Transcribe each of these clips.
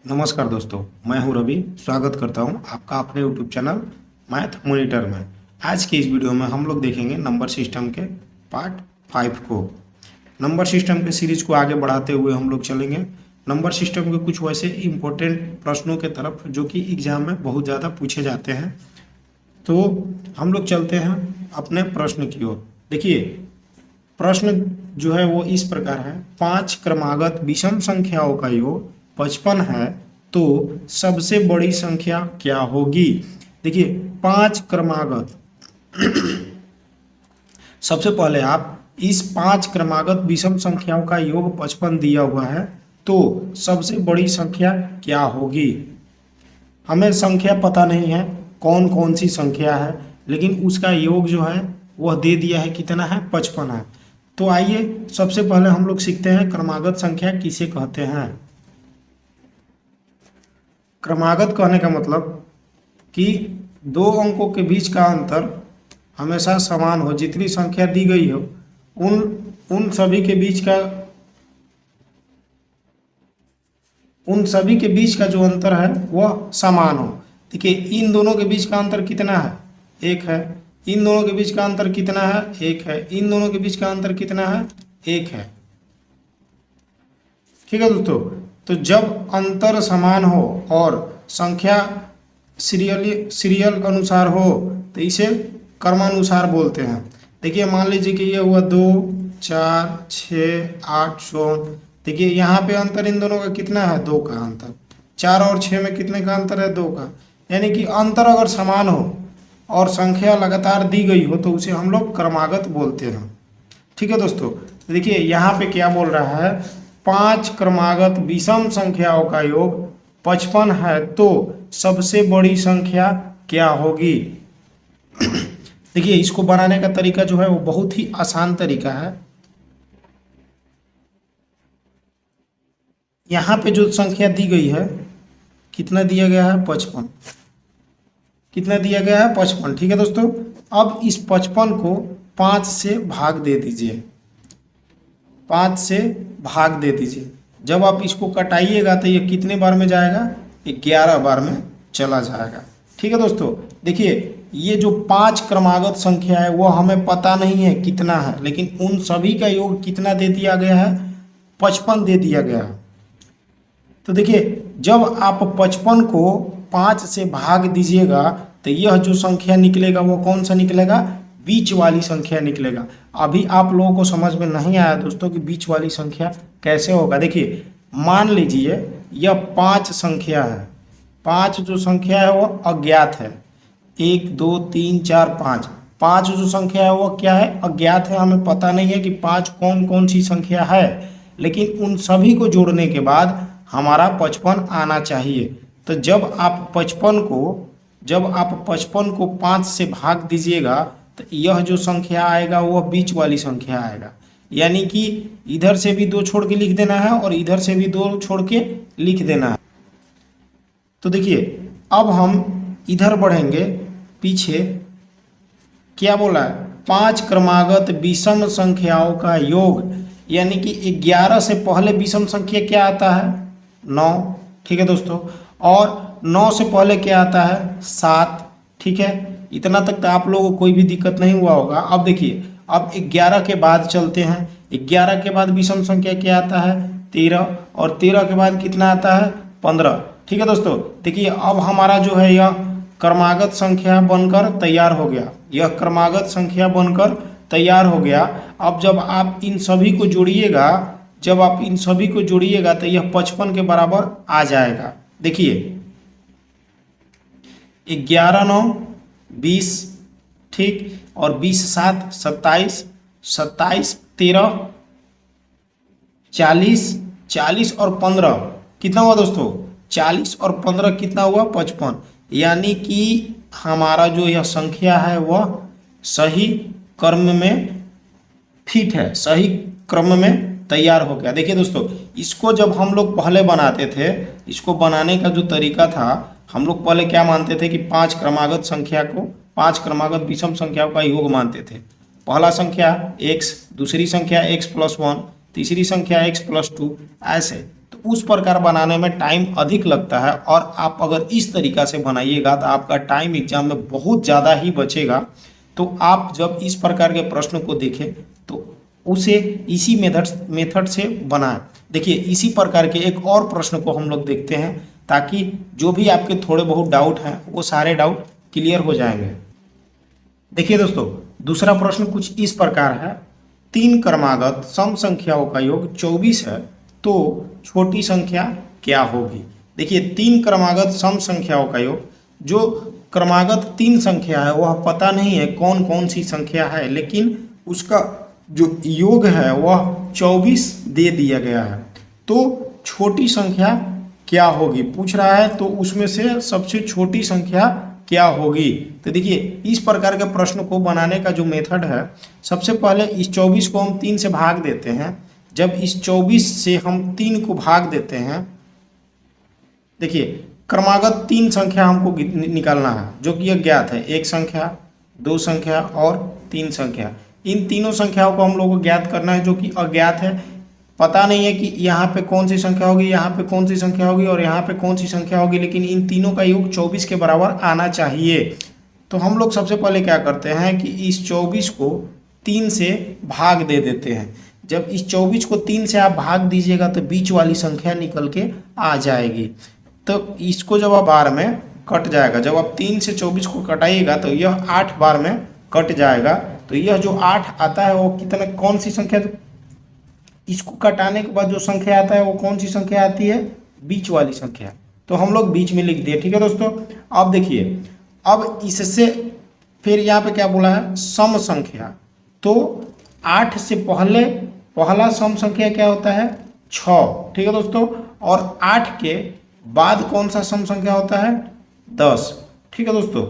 नमस्कार दोस्तों, मैं हूं रवि। स्वागत करता हूं आपका अपने यूट्यूब चैनल मैथ मॉनिटर में। आज की इस वीडियो में हम लोग देखेंगे नंबर सिस्टम के पार्ट 5 को। नंबर सिस्टम के सीरीज को आगे बढ़ाते हुए हम लोग चलेंगे नंबर सिस्टम के कुछ वैसे इंपॉर्टेंट प्रश्नों के तरफ जो कि एग्जाम में बहुत ज़्यादा पूछे जाते हैं। तो हम लोग चलते हैं अपने प्रश्न की ओर। देखिए, प्रश्न जो है वो इस प्रकार है। 5 क्रमागत विषम संख्याओं का योग 55 है तो सबसे बड़ी संख्या क्या होगी। देखिए, 5 क्रमागत सबसे पहले आप इस 5 क्रमागत विषम संख्याओं का योग 55 दिया हुआ है तो सबसे बड़ी संख्या क्या होगी। हमें संख्या पता नहीं है कौन कौन सी संख्या है, लेकिन उसका योग जो है वह दे दिया है, कितना है, 55 है। तो आइए सबसे पहले हम लोग सीखते हैं क्रमागत संख्या किसे कहते हैं। क्रमागत कहने का मतलब कि दो अंकों के बीच का अंतर हमेशा समान हो। जितनी संख्या दी गई हो उन सभी के बीच का जो अंतर है वह समान हो। देखिए, इन दोनों के बीच का अंतर कितना है, 1 है। इन दोनों के बीच का अंतर कितना है, 1 है। इन दोनों के बीच का अंतर कितना है, 1 है। ठीक है दोस्तों, तो जब अंतर समान हो और संख्या सीरियल अनुसार हो तो इसे क्रमानुसार बोलते हैं। देखिए, मान लीजिए कि ये हुआ 2, 4, 6, 8, 16। देखिए, यहाँ पे अंतर इन दोनों का कितना है, 2 का अंतर। 4 और 6 में कितने का अंतर है, 2 का। यानी कि अंतर अगर समान हो और संख्या लगातार दी गई हो तो उसे हम लोग क्रमागत बोलते हैं। ठीक है दोस्तों, देखिए यहाँ पे क्या बोल रहा है, 5 क्रमागत विषम संख्याओं का योग 55 है तो सबसे बड़ी संख्या क्या होगी। देखिए, इसको बनाने का तरीका जो है वो बहुत ही आसान तरीका है। यहाँ पे जो संख्या दी गई है, कितना दिया गया है, 55। कितना दिया गया है, 55। ठीक है दोस्तों, अब इस 55 को 5 से भाग दे दीजिए। 5 से भाग दे दीजिए। जब आप इसको कटाइएगा तो ये कितने बार में जाएगा, 11 बार में चला जाएगा। ठीक है दोस्तों, देखिए ये जो 5 क्रमागत संख्या है वो हमें पता नहीं है कितना है, लेकिन उन सभी का योग कितना दे दिया गया है, 55 दे दिया गया है। तो देखिए, जब आप 55 को 5 से भाग दीजिएगा तो यह जो संख्या निकलेगा वो कौन सा निकलेगा, बीच वाली संख्या निकलेगा। अभी आप लोगों को समझ में नहीं आया दोस्तों कि बीच वाली संख्या कैसे होगा। देखिए, मान लीजिए यह 5 संख्या है। 5 जो संख्या है वो अज्ञात है। 1, 2, 3, 4, 5। 5 जो संख्या है वो क्या है, अज्ञात है। हमें पता नहीं है कि 5 कौन कौन सी संख्या है, लेकिन उन सभी को जोड़ने के बाद हमारा 55 आना चाहिए। तो जब आप 55 को 5 से भाग दीजिएगा तो यह जो संख्या आएगा वह बीच वाली संख्या आएगा। यानी कि इधर से भी 2 छोड़ के लिख देना है और इधर से भी 2 छोड़ के लिख देना है। तो देखिए, अब हम इधर बढ़ेंगे पीछे। क्या बोला है, 5 क्रमागत विषम संख्याओं का योग, यानी कि 11 से पहले विषम संख्या क्या आता है, 9। ठीक है दोस्तों, और 9 से पहले क्या आता है, 7। ठीक है, इतना तक तो आप लोगों को कोई भी दिक्कत नहीं हुआ होगा। अब देखिए, अब 11 के बाद चलते हैं। 11 के बाद विषम संख्या क्या आता है, 13। और 13 के बाद कितना आता है, 15। ठीक है दोस्तों, देखिए अब हमारा जो है यह क्रमागत संख्या बनकर तैयार हो गया। यह क्रमागत संख्या बनकर तैयार हो गया। अब जब आप इन सभी को जोड़िएगा तो यह 55 के बराबर आ जाएगा। देखिए, 11 9 20, ठीक, और 20 7 27, 27 13 40 और 15 कितना हुआ दोस्तों, 40 और 15 कितना हुआ, 55। यानी कि हमारा जो यह संख्या है वह सही क्रम में फिट है, सही क्रम में तैयार हो गया। देखिए दोस्तों, इसको जब हम लोग पहले बनाते थे, इसको बनाने का जो तरीका था, हम लोग पहले क्या मानते थे कि 5 क्रमागत संख्या को 5 क्रमागत विषम संख्याओं का योग मानते थे। पहला संख्या x, दूसरी संख्या x+1, तीसरी संख्या x+2, ऐसे। तो उस प्रकार बनाने में टाइम अधिक लगता है, और आप अगर इस तरीका से बनाइएगा तो आपका टाइम एग्जाम में बहुत ज़्यादा ही बचेगा। तो आप जब इस प्रकार के प्रश्न को देखें तो उसे इसी मेथड से बनाएं। देखिए इसी प्रकार के एक और प्रश्न को हम लोग देखते हैं, ताकि जो भी आपके थोड़े बहुत डाउट हैं वो सारे डाउट क्लियर हो जाएंगे। देखिए दोस्तों, दूसरा प्रश्न कुछ इस प्रकार है, 3 क्रमागत सम संख्याओं का योग 24 है, तो छोटी संख्या क्या होगी। देखिए 3 क्रमागत सम संख्याओं का योग, जो क्रमागत 3 संख्या है वह पता नहीं है कौन कौन सी संख्या है, लेकिन उसका जो योग है वह 24 दे दिया गया है। तो छोटी संख्या क्या होगी पूछ रहा है, तो उसमें से सबसे छोटी संख्या क्या होगी। तो देखिए इस प्रकार के प्रश्न को बनाने का जो मेथड है, सबसे पहले इस 24 को हम 3 से भाग देते हैं। जब इस 24 से हम 3 को भाग देते हैं, देखिए क्रमागत 3 संख्या हमको निकालना है जो कि अज्ञात है, 1 संख्या, 2 संख्या और 3 संख्या। इन तीनों संख्याओं को हम लोग को ज्ञात करना है जो कि अज्ञात है। पता नहीं है कि यहाँ पे कौन सी संख्या होगी, यहाँ पे कौन सी संख्या होगी और यहाँ पे कौन सी संख्या होगी, लेकिन इन तीनों का योग 24 के बराबर आना चाहिए। तो हम लोग सबसे पहले क्या करते हैं कि इस 24 को 3 से भाग दे देते हैं। जब इस 24 को 3 से आप भाग दीजिएगा तो बीच वाली संख्या निकल के आ जाएगी। तो इसको जब आप बार में कट जाएगा, जब आप 3 से 24 को कटाइएगा तो यह 8 बार में कट जाएगा। तो यह जो 8 आता है वो कितना, कौन सी संख्या, इसको कटाने के बाद जो संख्या आता है वो कौन सी संख्या आती है, बीच वाली संख्या। तो हम लोग बीच में लिख दिए। ठीक है दोस्तों, अब देखिए, अब इससे फिर यहाँ पे क्या बोला है, सम संख्या। तो 8 से पहले पहला सम संख्या क्या होता है, 6। ठीक है दोस्तों, और 8 के बाद कौन सा सम संख्या होता है, 10। ठीक है दोस्तों,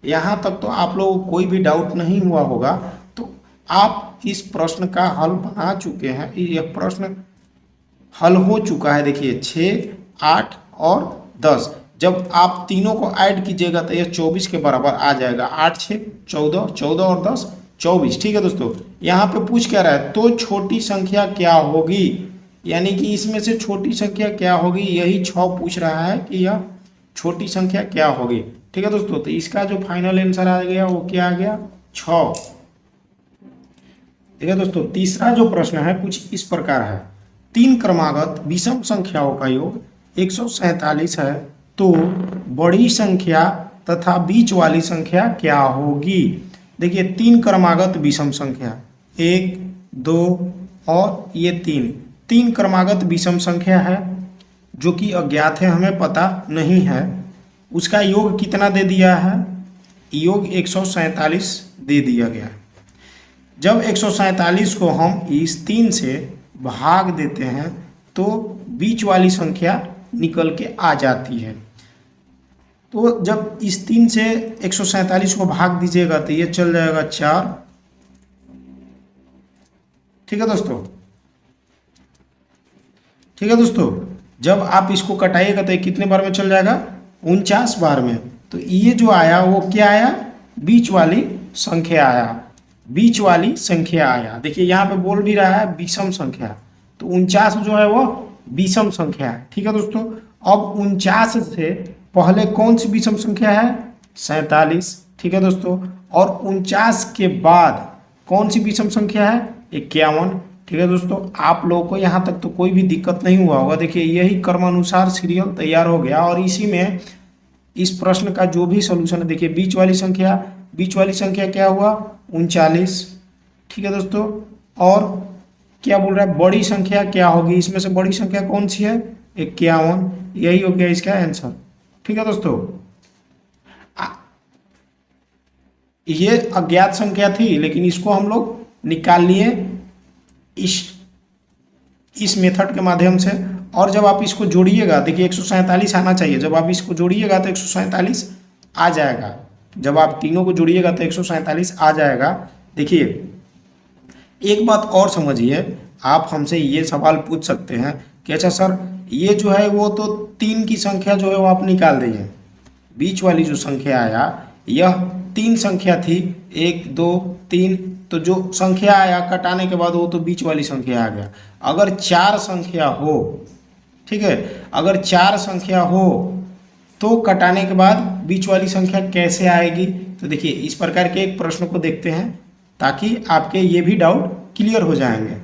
यहाँ तक तो आप लोगों को कोई भी डाउट नहीं हुआ होगा। तो आप इस प्रश्न का हल बना चुके हैं, यह प्रश्न हल हो चुका है। देखिए 6, 8 और 10, जब आप तीनों को ऐड कीजिएगा तो यह 24 के बराबर आ जाएगा। 8 6 14, 14 और 10 24। ठीक है दोस्तों, यहाँ पे पूछ क्या रहा है, तो छोटी संख्या क्या होगी, यानी कि इसमें से छोटी संख्या क्या होगी, यही 6 पूछ रहा है कि यह छोटी संख्या क्या होगी। ठीक है दोस्तों, तो इसका जो फाइनल आंसर आ गया वो क्या आ गया, 6। ठीक है दोस्तों, तीसरा जो प्रश्न है कुछ इस प्रकार है, 3 क्रमागत विषम संख्याओं का योग 147 है, तो बड़ी संख्या तथा बीच वाली संख्या क्या होगी। देखिए 3 क्रमागत विषम संख्या, 1 2 और ये 3 क्रमागत विषम संख्या है जो कि अज्ञात है, हमें पता नहीं है। उसका योग कितना दे दिया है, योग 147 दे दिया गया है। जब 147 को हम इस 3 से भाग देते हैं तो बीच वाली संख्या निकल के आ जाती है। तो जब इस 3 से 147 को भाग दीजिएगा तो ये चल जाएगा 4। ठीक है दोस्तों, ठीक है दोस्तों, जब आप इसको कटाइएगा तो ये कितने बार में चल जाएगा, 49 बार में। तो ये जो आया वो क्या आया, बीच वाली संख्या आया, बीच वाली संख्या आया। देखिए यहाँ पे बोल भी रहा है विषम संख्या, तो 49 जो है वो विषम संख्या है। ठीक है दोस्तों, अब 49 से पहले कौन सी विषम संख्या है, 47। ठीक है दोस्तों, और 49 के बाद कौन सी विषम संख्या है, 51। ठीक है दोस्तों, आप लोगों को यहाँ तक तो कोई भी दिक्कत नहीं हुआ होगा। देखिए यही क्रमानुसार सीरियल तैयार हो गया और इसी में इस प्रश्न का जो भी सोल्यूशन है, देखिए बीच वाली संख्या क्या हुआ, 39। ठीक है दोस्तों, और क्या बोल रहा है, बड़ी संख्या क्या होगी, इसमें से बड़ी संख्या कौन सी है, 51। यही हो गया इसका आंसर। ठीक है दोस्तों, ये अज्ञात संख्या थी लेकिन इसको हम लोग निकाल लिए इस मेथड के माध्यम से। और जब आप इसको जोड़िएगा, देखिए 147 आना चाहिए, जब आप इसको जोड़िएगा तो 147 आ जाएगा। जब आप तीनों को जोड़िएगा तो 147 आ जाएगा। देखिए एक बात और समझिए, आप हमसे ये सवाल पूछ सकते हैं कि अच्छा सर ये जो है वो तो 3 की संख्या जो है वो आप निकाल दीजिए, बीच वाली जो संख्या आया यह 3 संख्या थी, 1 2 3, तो जो संख्या आया कटाने के बाद वो तो बीच वाली संख्या आ गया। अगर 4 संख्या हो ठीक है। अगर 4 संख्या हो तो कटाने के बाद बीच वाली संख्या कैसे आएगी। तो देखिए इस प्रकार के एक प्रश्न को देखते हैं ताकि आपके ये भी डाउट क्लियर हो जाएंगे।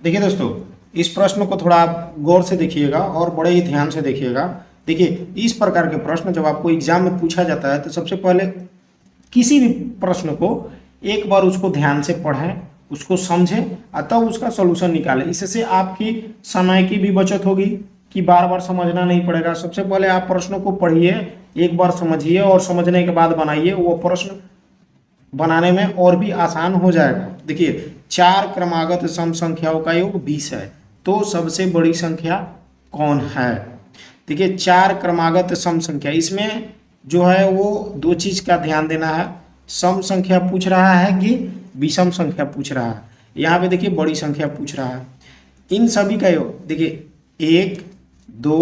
देखिए दोस्तों, इस प्रश्न को थोड़ा आप गौर से देखिएगा और बड़े ही ध्यान से देखिएगा। देखिए इस प्रकार के प्रश्न जब आपको एग्जाम में पूछा जाता है तो सबसे पहले किसी भी प्रश्न को एक बार उसको ध्यान से पढ़ें, उसको समझें और तब उसका सॉल्यूशन निकालें। इससे आपकी समय की भी बचत होगी कि बार बार समझना नहीं पड़ेगा। सबसे पहले आप प्रश्नों को पढ़िए, एक बार समझिए और समझने के बाद बनाइए, वो प्रश्न बनाने में और भी आसान हो जाएगा। देखिए 4 क्रमागत सम संख्याओं का योग 20 है, तो सबसे बड़ी संख्या कौन है। देखिए 4 क्रमागत सम संख्या, इसमें जो है वो 2 चीज का ध्यान देना है। सम संख्या पूछ रहा है कि विषम संख्या पूछ रहा है। यहाँ पे देखिए बड़ी संख्या पूछ रहा है। इन सभी का योग देखिए 1 2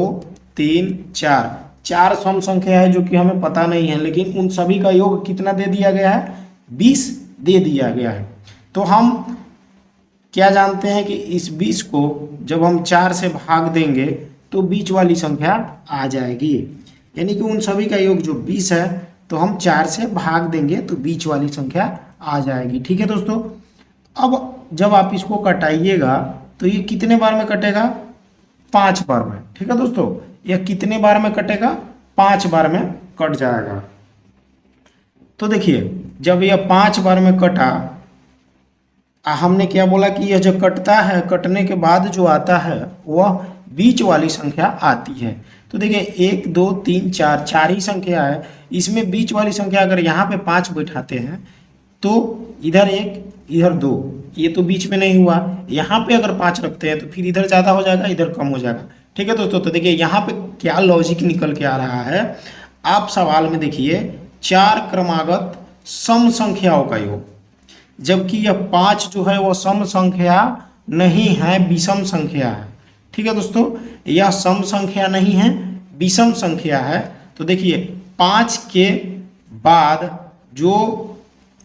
3 4, 4 सम संख्या है जो कि हमें पता नहीं है, लेकिन उन सभी का योग कितना दे दिया गया है, 20 दे दिया गया है। तो हम क्या जानते हैं कि इस 20 को जब हम 4 से भाग देंगे तो बीच वाली संख्या आ जाएगी, यानी कि उन सभी का योग जो 20 है तो हम 4 से भाग देंगे तो बीच वाली संख्या आ जाएगी। ठीक है दोस्तों, अब जब आप इसको कटाइएगा तो ये कितने बार में कटेगा, 5 बार में। ठीक है दोस्तों, यह कितने बार में कटेगा, 5 बार में कट जाएगा। तो देखिए जब यह 5 बार में कटा, हमने क्या बोला कि यह जो कटता है, कटने के बाद जो आता है वह बीच वाली संख्या आती है। तो देखिए 1 2 3 4, 4 ही संख्या है। इसमें बीच वाली संख्या अगर यहाँ पे 5 बैठाते हैं तो इधर 1 इधर 2, ये तो बीच में नहीं हुआ। यहाँ पे अगर 5 रखते हैं तो फिर इधर ज़्यादा हो जाएगा, इधर कम हो जाएगा। ठीक है दोस्तों, तो देखिए यहाँ पे क्या लॉजिक निकल के आ रहा है। आप सवाल में देखिए 4 क्रमागत सम संख्याओं का योग, जबकि यह 5 जो है वो सम संख्या नहीं है, विषम संख्या है। ठीक है दोस्तों, यह सम संख्या नहीं है, विषम संख्या है। तो देखिए 5 के बाद जो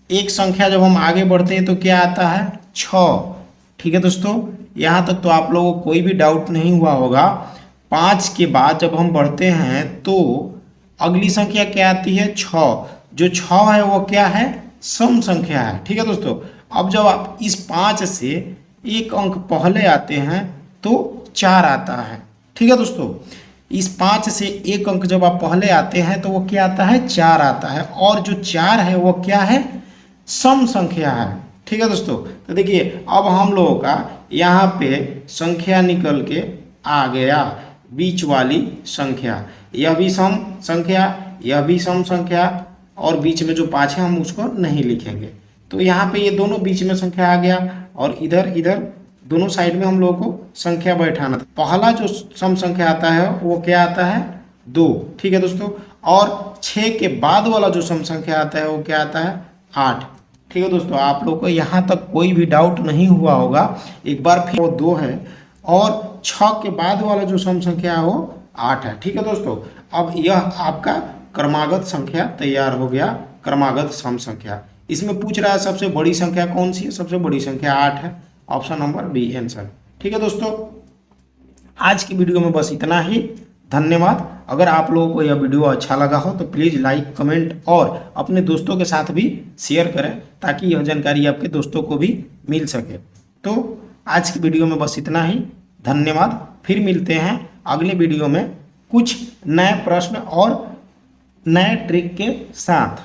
एक संख्या जब हम आगे बढ़ते हैं तो क्या आता है, 6। ठीक है दोस्तों, यहाँ तक तो आप लोगों को कोई भी डाउट नहीं हुआ होगा। 5 के बाद जब हम बढ़ते हैं तो अगली संख्या क्या आती है, 6। जो 6 है वो क्या है, सम संख्या है। ठीक है दोस्तों, अब जब आप इस 5 से एक अंक पहले आते हैं तो 4 आता है। ठीक है दोस्तों, इस 5 से एक अंक जब आप पहले आते हैं तो वो क्या आता है, 4 आता है। और जो 4 है वो क्या है, सम संख्या है। ठीक है दोस्तों, तो देखिए अब हम लोगों का यहाँ पे संख्या निकल के आ गया, बीच वाली संख्या। यह भी सम संख्या, यह भी सम संख्या, और बीच में जो 5 है हम उसको नहीं लिखेंगे। तो यहाँ पे ये दोनों बीच में संख्या आ गया और इधर इधर दोनों साइड में हम लोगों को संख्या बैठाना था। पहला जो सम संख्या आता है वो क्या आता है, 2। ठीक है दोस्तों, और 6 के बाद वाला जो सम संख्या आता है वो क्या आता है, 8। ठीक है दोस्तों, आप लोगों को यहाँ तक कोई भी डाउट नहीं हुआ होगा। एक बार फिर वो 2 है और 6 के बाद वाला जो सम संख्या है वो 8 है। ठीक है दोस्तों, अब यह आपका क्रमागत संख्या तैयार हो गया, क्रमागत सम संख्या। इसमें पूछ रहा है सबसे बड़ी संख्या कौन सी है, सबसे बड़ी संख्या 8 है, ऑप्शन नंबर बी आंसर। ठीक है दोस्तों, आज की वीडियो में बस इतना ही। धन्यवाद। अगर आप लोगों को यह वीडियो अच्छा लगा हो तो प्लीज़ लाइक, कमेंट और अपने दोस्तों के साथ भी शेयर करें ताकि यह जानकारी आपके दोस्तों को भी मिल सके। तो आज की वीडियो में बस इतना ही। धन्यवाद। फिर मिलते हैं अगले वीडियो में कुछ नए प्रश्न और नए ट्रिक के साथ।